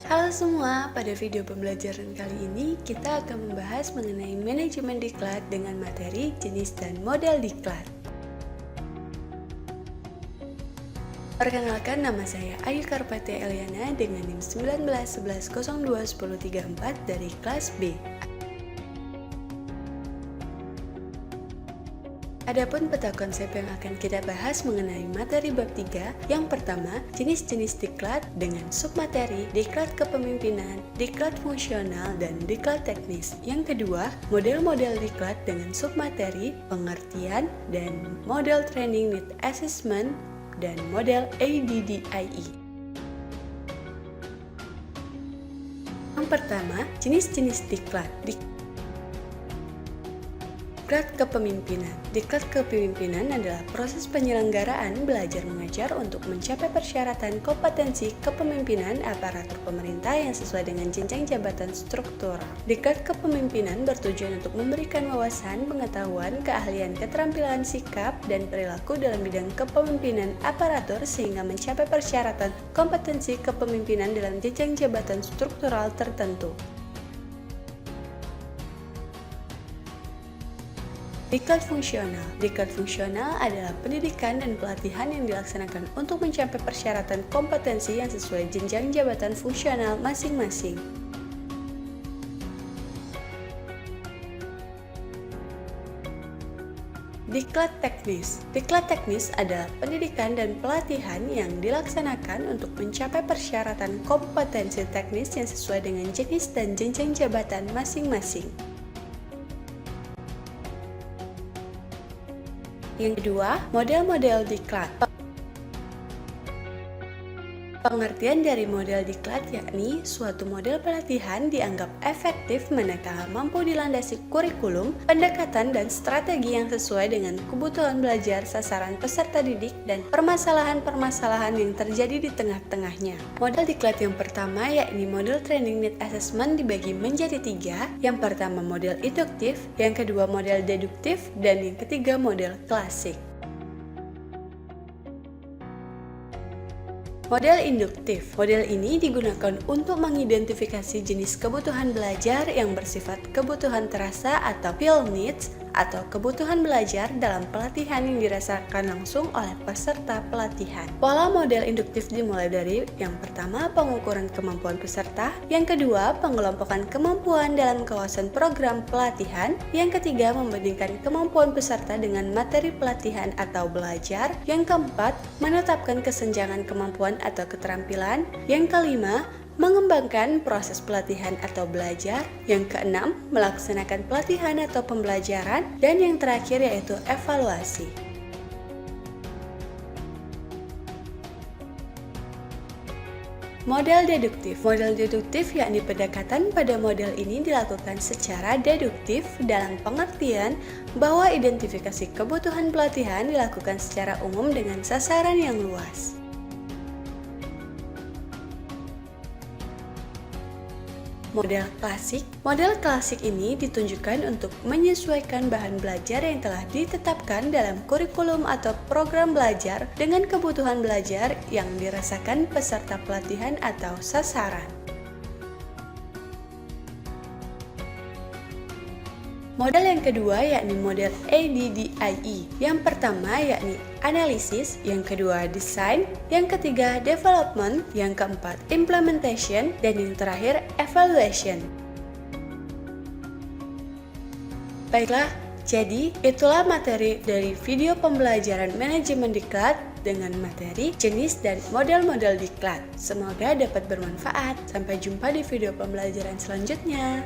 Halo semua, pada video pembelajaran kali ini kita akan membahas mengenai manajemen diklat dengan materi, jenis, dan model diklat. Perkenalkan, nama saya Ayu Karpatia Eliana dengan NIM 1911021034 dari kelas B. Adapun peta konsep yang akan kita bahas mengenai materi bab 3, yang pertama, jenis-jenis diklat dengan submateri, diklat kepemimpinan, diklat fungsional, dan diklat teknis. Yang kedua, model-model diklat dengan submateri, pengertian, dan model training need assessment, dan model ADDIE. Yang pertama, jenis-jenis diklat. Diklat kepemimpinan. Diklat kepemimpinan adalah proses penyelenggaraan belajar mengajar untuk mencapai persyaratan kompetensi kepemimpinan aparatur pemerintah yang sesuai dengan jenjang jabatan struktural. Diklat kepemimpinan bertujuan untuk memberikan wawasan, pengetahuan, keahlian, keterampilan, sikap, dan perilaku dalam bidang kepemimpinan aparatur sehingga mencapai persyaratan kompetensi kepemimpinan dalam jenjang jabatan struktural tertentu. Diklat fungsional. Diklat fungsional adalah pendidikan dan pelatihan yang dilaksanakan untuk mencapai persyaratan kompetensi yang sesuai jenjang jabatan fungsional masing-masing. Diklat teknis. Diklat teknis adalah pendidikan dan pelatihan yang dilaksanakan untuk mencapai persyaratan kompetensi teknis yang sesuai dengan jenis dan jenjang jabatan masing-masing. Yang kedua, model-model diklat. Pengertian dari model diklat yakni suatu model pelatihan dianggap efektif manakala mampu dilandasi kurikulum, pendekatan, dan strategi yang sesuai dengan kebutuhan belajar sasaran peserta didik dan permasalahan-permasalahan yang terjadi di tengah-tengahnya. Model diklat yang pertama yakni model training need assessment dibagi menjadi 3. Yang pertama model induktif, yang kedua model deduktif, dan yang ketiga model klasik. Model induktif. Model ini digunakan untuk mengidentifikasi jenis kebutuhan belajar yang bersifat kebutuhan terasa atau feel needs atau kebutuhan belajar dalam pelatihan yang dirasakan langsung oleh peserta pelatihan. Pola model induktif dimulai dari yang pertama pengukuran kemampuan peserta, yang kedua pengelompokan kemampuan dalam kawasan program pelatihan, yang ketiga membandingkan kemampuan peserta dengan materi pelatihan atau belajar, yang keempat menetapkan kesenjangan kemampuan atau keterampilan, yang kelima mengembangkan proses pelatihan atau belajar, yang keenam melaksanakan pelatihan atau pembelajaran, dan yang terakhir yaitu evaluasi. Model deduktif. Model deduktif yakni pendekatan pada model ini dilakukan secara deduktif dalam pengertian bahwa identifikasi kebutuhan pelatihan dilakukan secara umum dengan sasaran yang luas. Model klasik. Model klasik ini ditunjukkan untuk menyesuaikan bahan belajar yang telah ditetapkan dalam kurikulum atau program belajar dengan kebutuhan belajar yang dirasakan peserta pelatihan atau sasaran. Model yang kedua yakni model ADDIE. Yang pertama yakni analisis, yang kedua design, yang ketiga development, yang keempat implementation, dan yang terakhir evaluation. Baiklah, jadi itulah materi dari video pembelajaran manajemen diklat dengan materi, jenis, dan model-model diklat. Semoga dapat bermanfaat. Sampai jumpa di video pembelajaran selanjutnya.